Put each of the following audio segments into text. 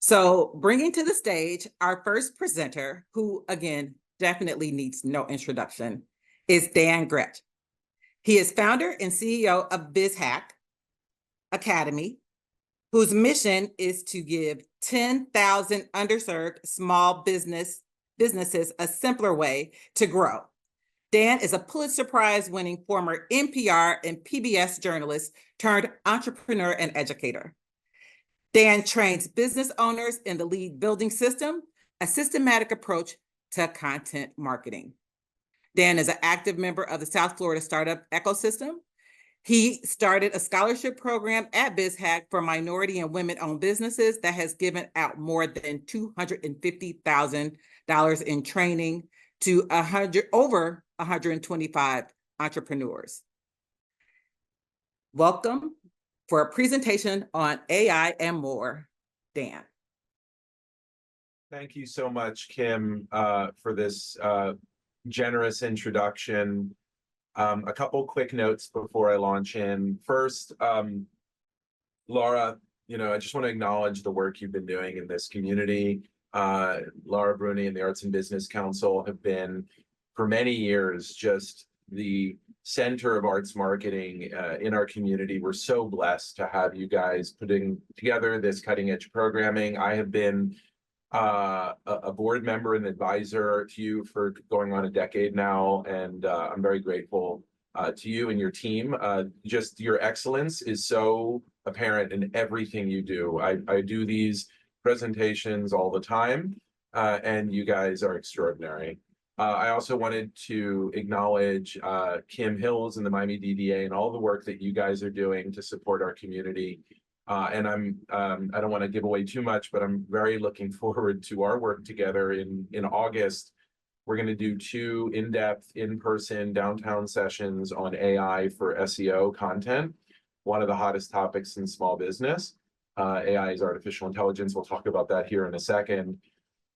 So bringing to the stage our first presenter, who again, definitely needs no introduction, is Dan Gret. He is founder and CEO of BizHack Academy, whose mission is to give 10,000 underserved small businesses a simpler way to grow. Dan is a Pulitzer Prize-winning former NPR and PBS journalist turned entrepreneur and educator. Dan trains business owners in the lead building system, a systematic approach to content marketing. Dan is an active member of the South Florida startup ecosystem. He started a scholarship program at BizHack for minority and women-owned businesses that has given out more than $250,000 in training to over 125 entrepreneurs. Welcome for a presentation on AI and more, Dan. Thank you so much, Kim, for this generous introduction. A couple quick notes before I launch in. First, Laura, I just want to acknowledge the work you've been doing in this community. Laura Bruni and the Arts and Business Council have been, for many years, just the center of arts marketing in our community. We're so blessed to have you guys putting together this cutting edge programming. I have been a board member and advisor to you for going on a decade now, and I'm very grateful to you and your team. Just your excellence is so apparent in everything you do. I do these presentations all the time, and you guys are extraordinary. I also wanted to acknowledge Kim Hills and the Miami DDA and all the work that you guys are doing to support our community. And I don't want to give away too much, but I'm very looking forward to our work together in August. We're going to do 2 in-depth, in-person downtown sessions on AI for SEO content, one of the hottest topics in small business. AI is artificial intelligence. We'll talk about that here in a second.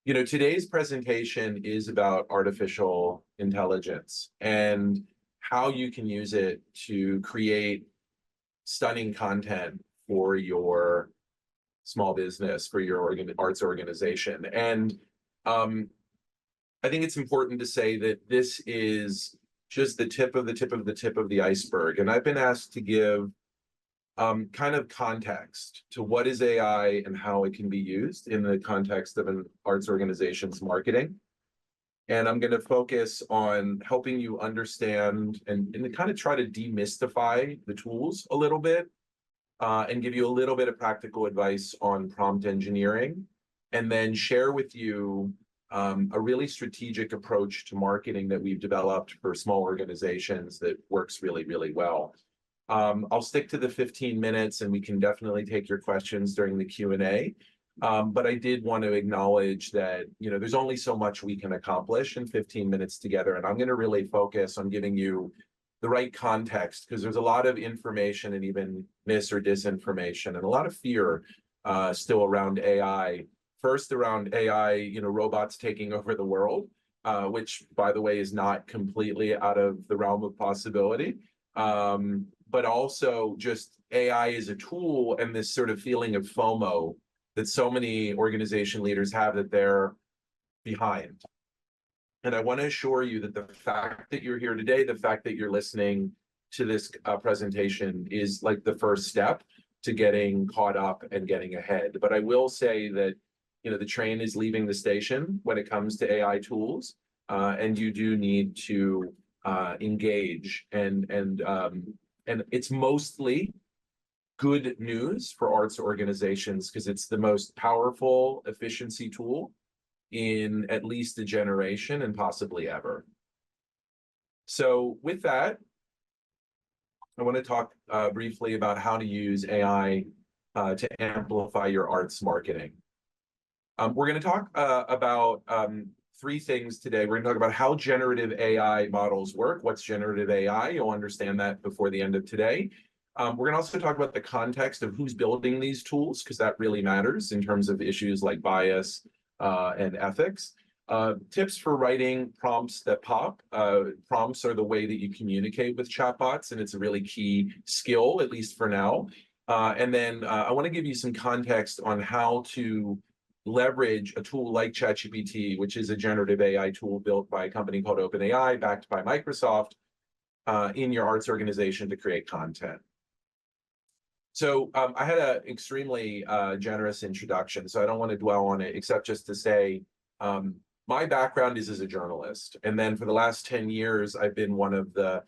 Today's presentation is about artificial intelligence and how you can use it to create stunning content for your small business, for your arts organization. And I think it's important to say that this is just the tip of the tip of the tip of the iceberg. And I've been asked to give kind of context to what is AI and how it can be used in the context of an arts organization's marketing. And I'm going to focus on helping you understand and kind of try to demystify the tools a little bit, and give you a little bit of practical advice on prompt engineering, and then share with you a really strategic approach to marketing that we've developed for small organizations that works really, really well. I'll stick to the 15 minutes and we can definitely take your questions during the Q&A. But I did want to acknowledge that, there's only so much we can accomplish in 15 minutes together. And I'm going to really focus on giving you the right context, because there's a lot of information and even mis or disinformation and a lot of fear still around AI. First, around AI, robots taking over the world, which, by the way, is not completely out of the realm of possibility. But also just AI as a tool and this sort of feeling of FOMO that so many organization leaders have, that they're behind. And I want to assure you that the fact that you're here today, the fact that you're listening to this presentation is like the first step to getting caught up and getting ahead. But I will say that, the train is leaving the station when it comes to AI tools, and you do need to engage. And it's mostly good news for arts organizations, because it's the most powerful efficiency tool in at least a generation and possibly ever. So with that, I want to talk briefly about how to use AI to amplify your arts marketing. We're going to talk about 3 things today. We're going to talk about how generative AI models work. What's generative AI? You'll understand that before the end of today. We're going to also talk about the context of who's building these tools, because that really matters in terms of issues like bias and ethics. Tips for writing prompts that pop. Prompts are the way that you communicate with chatbots, and it's a really key skill, at least for now. And then I want to give you some context on how to leverage a tool like ChatGPT, which is a generative AI tool built by a company called OpenAI, backed by Microsoft, in your arts organization to create content. So I had an extremely generous introduction, so I don't want to dwell on it, except just to say my background is as a journalist. And then for the last 10 years, I've been one of the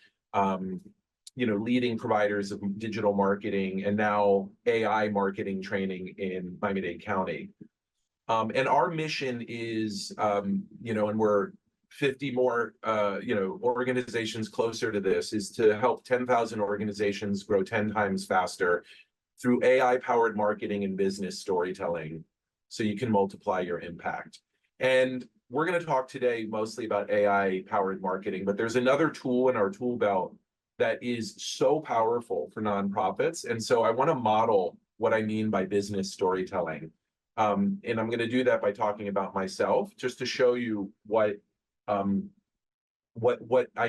leading providers of digital marketing and now AI marketing training in Miami-Dade County. And our mission is, and we're 50 more, organizations closer to this, is to help 10,000 organizations grow 10 times faster through AI-powered marketing and business storytelling, so you can multiply your impact. And we're going to talk today mostly about AI-powered marketing, but there's another tool in our tool belt that is so powerful for nonprofits. And so I want to model what I mean by business storytelling. And I'm going to do that by talking about myself, just to show you what I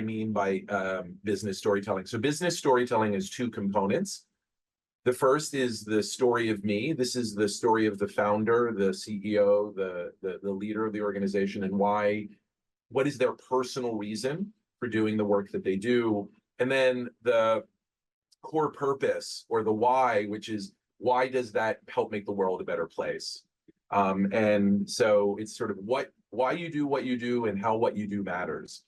mean by business storytelling. So business storytelling is two components. The first is the story of me. This is the story of the founder, the CEO, the leader of the organization, and what is their personal reason for doing the work that they do. And then the core purpose, or the why, which is, why does that help make the world a better place? And so it's sort of why you do what you do and how what you do matters.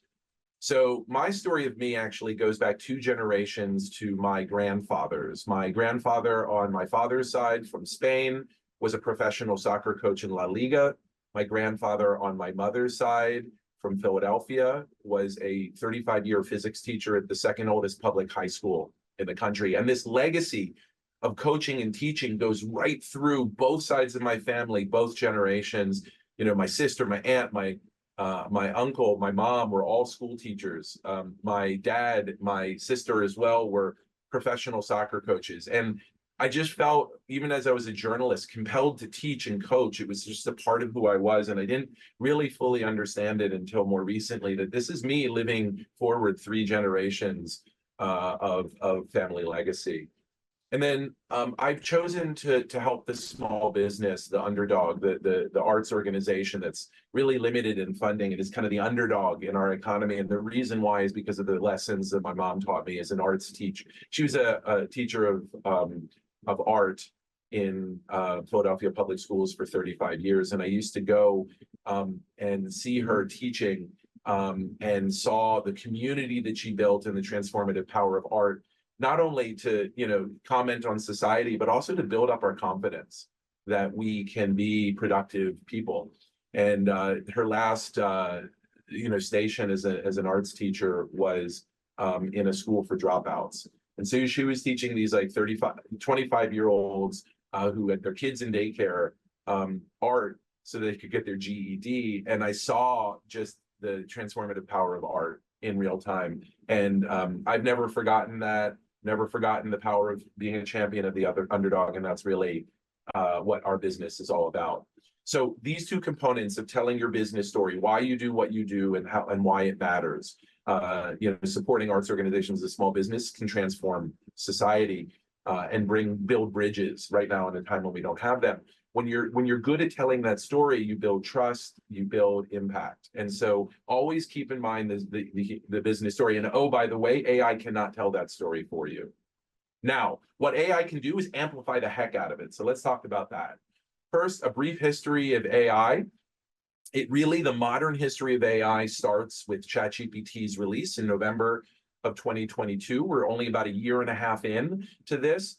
So my story of me actually goes back 2 generations to my grandfathers. My grandfather on my father's side from Spain was a professional soccer coach in La Liga. My grandfather on my mother's side from Philadelphia was a 35-year physics teacher at the second oldest public high school in the country. And this legacy of coaching and teaching goes right through both sides of my family, both generations. My sister, my aunt, my uncle, my mom were all school teachers. My dad, my sister as well, were professional soccer coaches. And I just felt, even as I was a journalist, compelled to teach and coach. It was just a part of who I was. And I didn't really fully understand it until more recently, that this is me living forward 3 generations of family legacy. And then I've chosen to help the small business, the underdog, the arts organization that's really limited in funding. It is kind of the underdog in our economy. And the reason why is because of the lessons that my mom taught me as an arts teacher. She was a teacher of art in Philadelphia public schools for 35 years. And I used to go and see her teaching and saw the community that she built and the transformative power of art, not only to, comment on society, but also to build up our confidence that we can be productive people. And her last, station as an arts teacher was in a school for dropouts. And so she was teaching these like 25-year-olds who had their kids in daycare art so they could get their GED. And I saw just the transformative power of art in real time. And I've never forgotten that. Never forgotten the power of being a champion of the other underdog, and that's really what our business is all about. So these 2 components of telling your business story, why you do what you do, and how and why it matters. Supporting arts organizations as a small business can transform society and build bridges right now in a time when we don't have them. When you're good at telling that story, you build trust, you build impact. And so always keep in mind the business story. And oh, by the way, AI cannot tell that story for you. Now, what AI can do is amplify the heck out of it. So let's talk about that. First, a brief history of AI. The modern history of AI starts with ChatGPT's release in November of 2022. We're only about a year and a half in to this.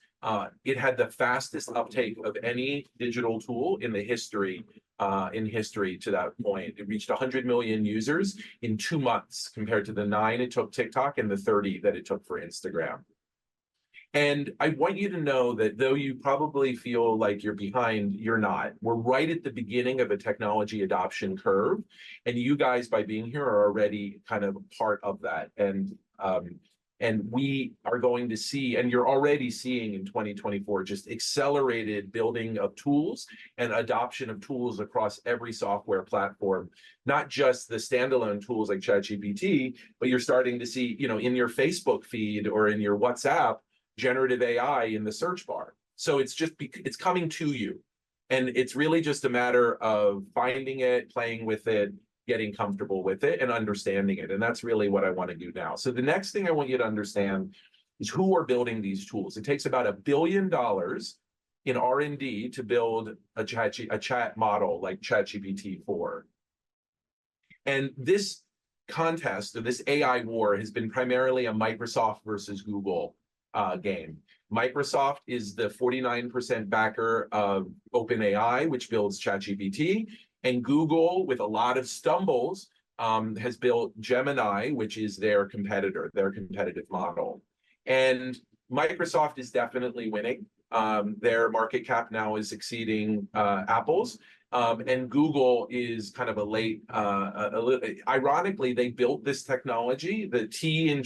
It had the fastest uptake of any digital tool in history to that point. It reached 100 million users in 2 months compared to the 9 it took TikTok and the 30 that it took for Instagram. And I want you to know that though you probably feel like you're behind, you're not. We're right at the beginning of a technology adoption curve. And you guys, by being here, are already kind of part of that. And we are going to see, and you're already seeing in 2024, just accelerated building of tools and adoption of tools across every software platform, not just the standalone tools like ChatGPT, but you're starting to see, in your Facebook feed or in your WhatsApp, generative AI in the search bar. So it's coming to you. And it's really just a matter of finding it, playing with it, getting comfortable with it, and understanding it. And that's really what I want to do now. So the next thing I want you to understand is who are building these tools. It takes about $1 billion in R&D to build a chat model like ChatGPT 4. And this contest, or this AI war, has been primarily a Microsoft versus Google game. Microsoft is the 49% backer of OpenAI, which builds ChatGPT, and Google, with a lot of stumbles, has built Gemini, which is their competitor, their competitive model. And Microsoft is definitely winning. Their market cap now is exceeding Apple's. And Google is kind of a late, ironically, they built this technology. The T in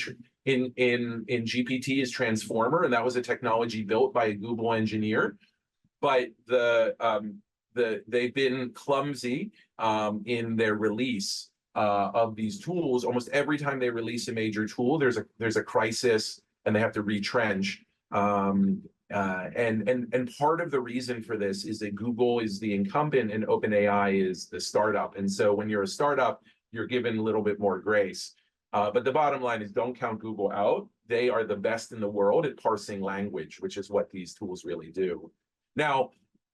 GPT is transformer, and that was a technology built by a Google engineer. But they've been clumsy in their release of these tools. Almost every time they release a major tool, there's a crisis, and they have to retrench. And part of the reason for this is that Google is the incumbent and OpenAI is the startup. And so when you're a startup, you're given a little bit more grace. But the bottom line is, don't count Google out. They are the best in the world at parsing language, which is what these tools really do. Now,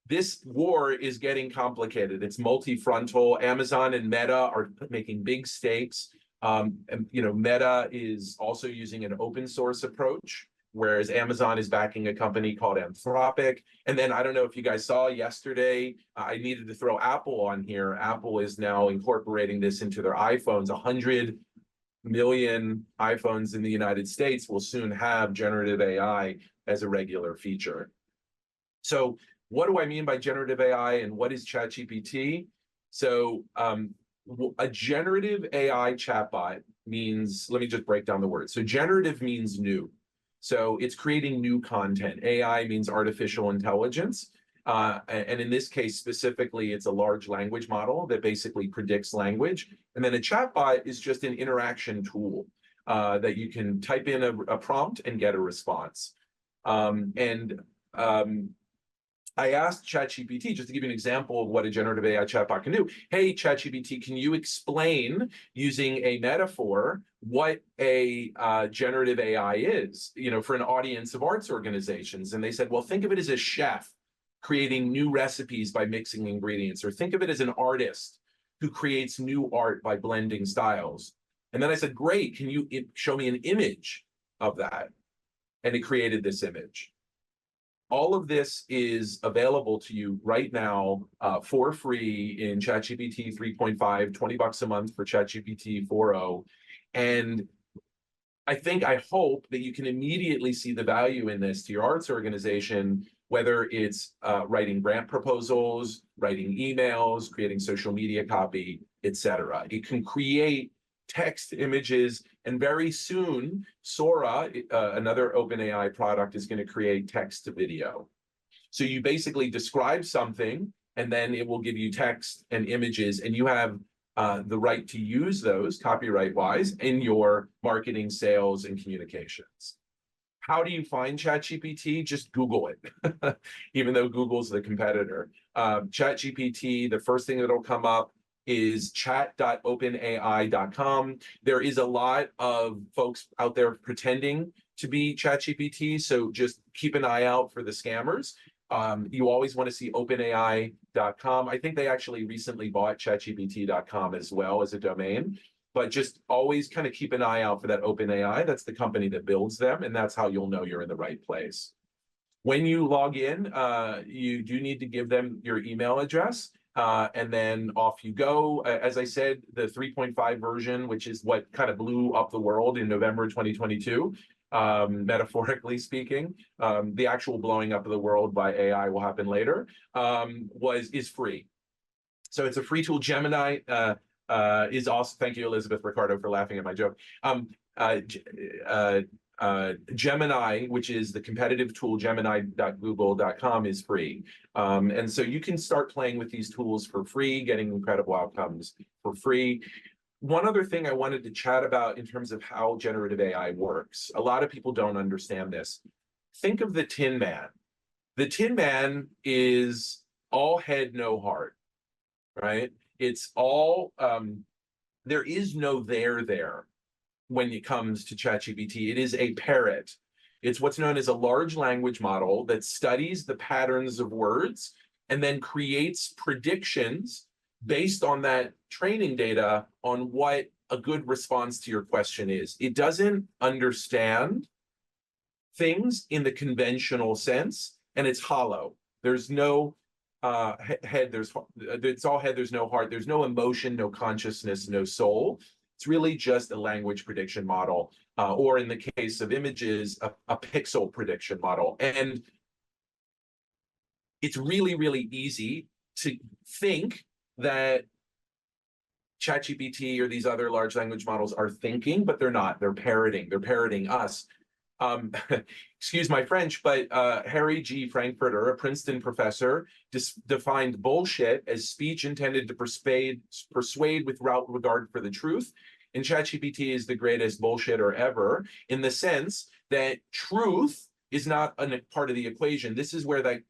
this war is getting complicated. It's multi-frontal. Amazon and Meta are making big stakes. And Meta is also using an open source approach, whereas Amazon is backing a company called Anthropic. And then I don't know if you guys saw yesterday, I needed to throw Apple on here. Apple is now incorporating this into their iPhones. 100 million iPhones in the United States will soon have generative AI as a regular feature. So what do I mean by generative AI, and what is ChatGPT? So a generative AI chatbot means, let me just break down the words. So generative means new. So it's creating new content. AI means artificial intelligence. And in this case, specifically, it's a large language model that basically predicts language. And then a chatbot is just an interaction tool that you can type in a prompt and get a response. I asked ChatGPT, just to give you an example of what a generative AI chatbot can do. Hey, ChatGPT, can you explain, using a metaphor, what a generative AI is, for an audience of arts organizations? And they said, well, think of it as a chef creating new recipes by mixing ingredients, or think of it as an artist who creates new art by blending styles. And then I said, great, can you show me an image of that? And it created this image. All of this is available to you right now for free in ChatGPT 3.5, $20 a month for ChatGPT 4.0. And I hope that you can immediately see the value in this to your arts organization, whether it's writing grant proposals, writing emails, creating social media copy, etc. It can create text, images, and very soon, Sora, another OpenAI product, is going to create text to video. So you basically describe something, and then it will give you text and images, and you have the right to use those, copyright-wise, in your marketing, sales, and communications. How do you find ChatGPT? Just Google it, even though Google's the competitor. ChatGPT, the first thing that'll come up is chat.openai.com. There is a lot of folks out there pretending to be ChatGPT, so just keep an eye out for the scammers. You always want to see openai.com. I think they actually recently bought chatgpt.com as well as a domain, but just always kind of keep an eye out for that OpenAI. That's the company that builds them, and that's how you'll know you're in the right place. When you log in, you do need to give them your email address. And then off you go. As I said, the 3.5 version, which is what kind of blew up the world in November 2022, metaphorically speaking, the actual blowing up of the world by AI will happen later, is free. So it's a free tool. Gemini is also, thank you, Elizabeth Ricardo, for laughing at my joke. Gemini, which is the competitive tool, gemini.google.com, is free. And so you can start playing with these tools for free, getting incredible outcomes for free. One other thing I wanted to chat about in terms of how generative AI works. A lot of people don't understand this. Think of the Tin Man. The Tin Man is all head, no heart, right? It's all, there is no there when it comes to ChatGPT. It is a parrot. It's what's known as a large language model that studies the patterns of words and then creates predictions based on that training data on what a good response to your question is. It doesn't understand things in the conventional sense, and it's hollow. There's no head, it's all head, there's no heart, there's no emotion, no consciousness, no soul. It's really just a language prediction model, or in the case of images, a pixel prediction model. And it's really, really easy to think that ChatGPT or these other large language models are thinking, but they're not. They're parroting us. Excuse my French, but Harry G. Frankfurter, a Princeton professor, defined bullshit as speech intended to persuade without regard for the truth. And ChatGPT is the greatest bullshitter ever, in the sense that truth is not a part of the equation. This is where that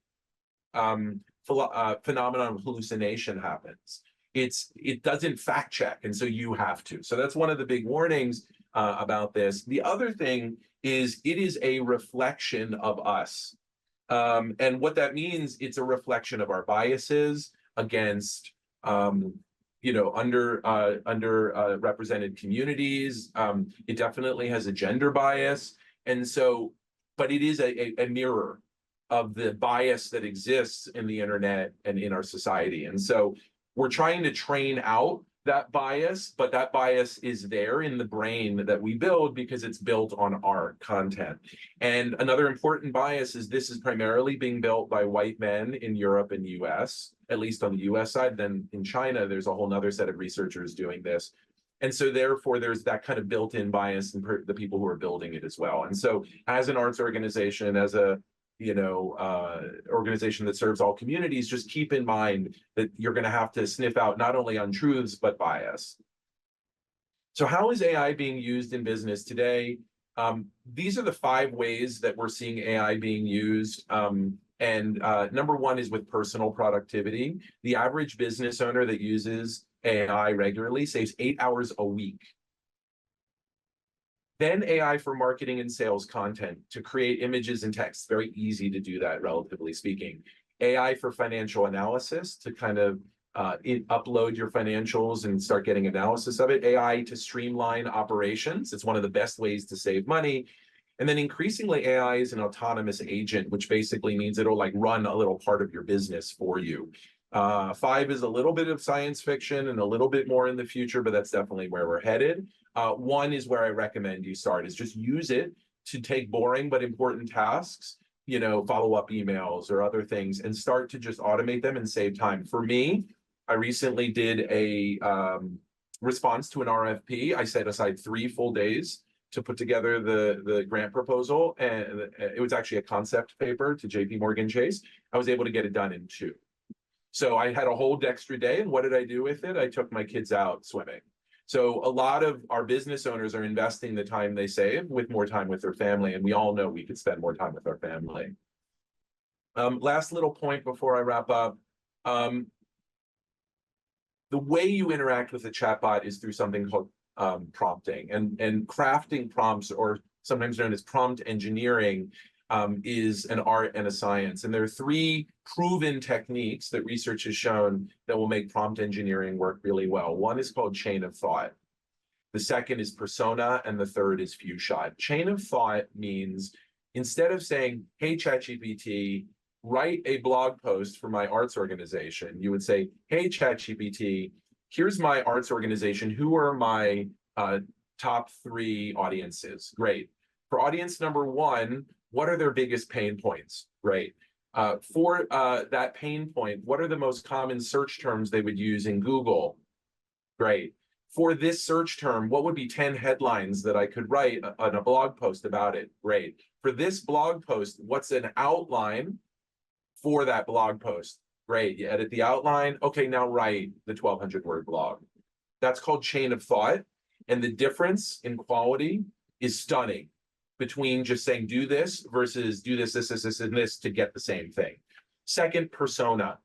phenomenon of hallucination happens. It doesn't fact check, and so you have to. So that's one of the big warnings about this. The other thing is it is a reflection of us. And what that means, it's a reflection of our biases against underrepresented communities. It definitely has a gender bias. And so, but it is a mirror of the bias that exists in the internet and in our society. And so we're trying to train out that bias, but that bias is there in the brain that we build because it's built on our content. And another important bias is this is primarily being built by white men in Europe and US, at least on the US side. Then in China, there's a whole nother set of researchers doing this. And so therefore, there's that kind of built-in bias in the people who are building it as well. And so as an arts organization, as a organization that serves all communities, just keep in mind that you're going to have to sniff out not only untruths, but bias. So how is AI being used in business today? These are the 5 ways that we're seeing AI being used. Number 1 is with personal productivity. The average business owner that uses AI regularly saves 8 hours a week. Then AI for marketing and sales content to create images and text. Very easy to do that, relatively speaking. AI for financial analysis to kind of upload your financials and start getting analysis of it. AI to streamline operations. It's one of the best ways to save money. And then increasingly, AI is an autonomous agent, which basically means it'll like run a little part of your business for you. 5 is a little bit of science fiction and a little bit more in the future, but that's definitely where we're headed. 1 is where I recommend you start, is just use it to take boring but important tasks, follow-up emails or other things, and start to just automate them and save time. For me, I recently did a response to an RFP. I set aside 3 full days to put together the grant proposal, and it was actually a concept paper to JP Chase. I was able to get it done in 2. So I had a whole extra day, and what did I do with it? I took my kids out swimming. So a lot of our business owners are investing the time they save with more time with their family, and we all know we could spend more time with our family. Last little point before I wrap up. The way you interact with a chatbot is through something called prompting, and crafting prompts, or sometimes known as prompt engineering, is an art and a science. And there are 3 proven techniques that research has shown that will make prompt engineering work really well. 1 is called chain of thought. The 2nd is persona, and the 3rd is few shot. Chain of thought means instead of saying, hey, ChatGPT, write a blog post for my arts organization, you would say, hey, ChatGPT, here's my arts organization. Who are my top 3 audiences? Great. For audience number 1, what are their biggest pain points? Great. For that pain point, what are the most common search terms they would use in Google? Great. For this search term, what would be 10 headlines that I could write on a blog post about it? Great. For this blog post, what's an outline for that blog post? Great. You edit the outline. Okay, now write the 1,200-word blog. That's called chain of thought. And the difference in quality is stunning between just saying do this versus do this, and this to get the same thing. Second, persona.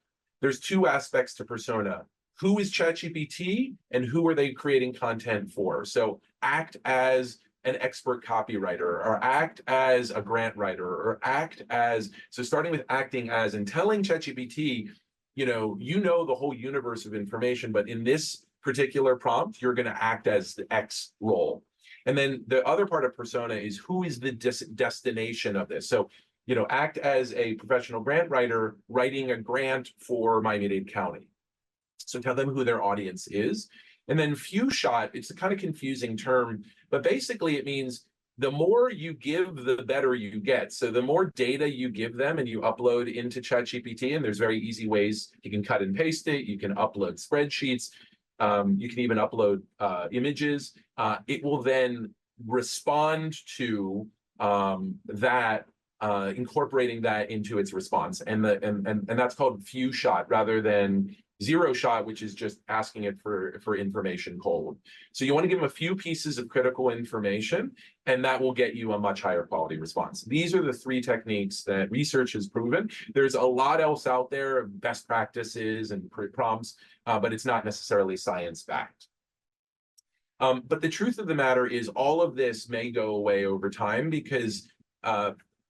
there's two aspects to persona. Who is ChatGPT and who are they creating content for? So act as an expert copywriter, or act as a grant writer, or act as, so starting with acting as and telling ChatGPT, you know the whole universe of information, but in this particular prompt, you're going to act as the X role. And then the other part of persona is who is the destination of this. So, act as a professional grant writer writing a grant for Miami-Dade County. So tell them who their audience is. And then few shot, it's a kind of confusing term, but basically it means the more you give, the better you get. So the more data you give them and you upload into ChatGPT, and there's very easy ways you can cut and paste it, you can upload spreadsheets, you can even upload images. It will then respond to that, incorporating that into its response. And that's called few shot rather than zero shot, which is just asking it for information cold. So you want to give them a few pieces of critical information, and that will get you a much higher quality response. These are the three techniques that research has proven. There's a lot else out there of best practices and prompts, but it's not necessarily science-backed. But the truth of the matter is all of this may go away over time because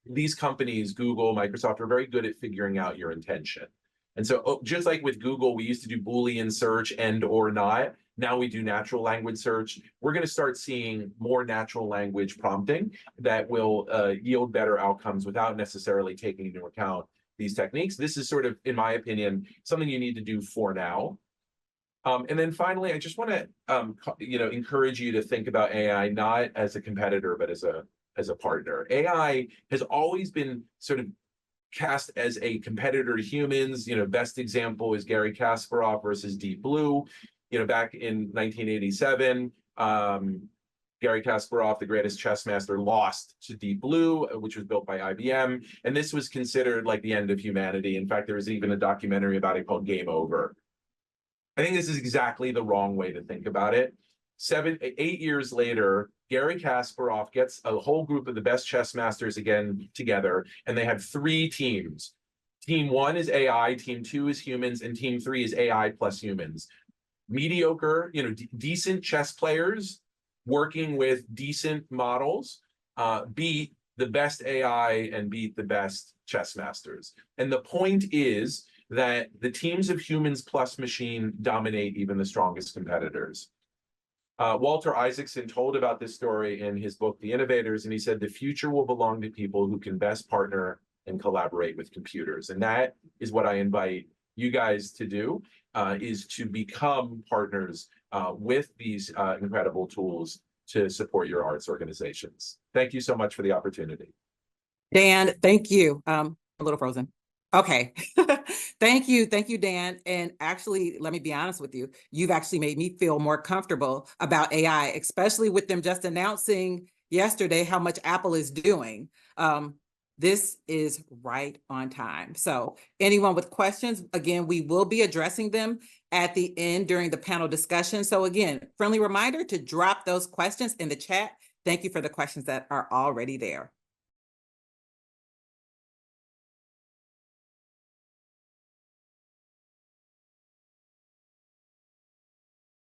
these companies, Google, Microsoft, are very good at figuring out your intention. And so just like with Google, we used to do Boolean search and or not. Now we do natural language search. We're going to start seeing more natural language prompting that will yield better outcomes without necessarily taking into account these techniques. This is sort of, in my opinion, something you need to do for now. And then finally, I just want to encourage you to think about AI not as a competitor, but as a partner. AI has always been sort of cast as a competitor to humans. Best example is Gary Kasparov versus Deep Blue. Back in 1987, Gary Kasparov, the greatest chess master, lost to Deep Blue, which was built by IBM. And this was considered like the end of humanity. In fact, there was even a documentary about it called Game Over. I think this is exactly the wrong way to think about it. 8 years later, Gary Kasparov gets a whole group of the best chess masters again together, and they have 3 teams. Team 1 is AI, team 2 is humans, and team 3 is AI plus humans. Mediocre, decent chess players working with decent models beat the best AI and beat the best chess masters. And the point is that the teams of humans plus machine dominate even the strongest competitors. Walter Isaacson told about this story in his book, The Innovators, and he said, the future will belong to people who can best partner and collaborate with computers. And that is what I invite you guys to do, is to become partners with these incredible tools to support your arts organizations. Thank you so much for the opportunity. Dan, thank you. A little frozen. Okay. Thank you, Dan. And actually, let me be honest with you. You've actually made me feel more comfortable about AI, especially with them just announcing yesterday how much Apple is doing. This is right on time. So anyone with questions, again, we will be addressing them at the end during the panel discussion. So again, friendly reminder to drop those questions in the chat. Thank you for the questions that are already there.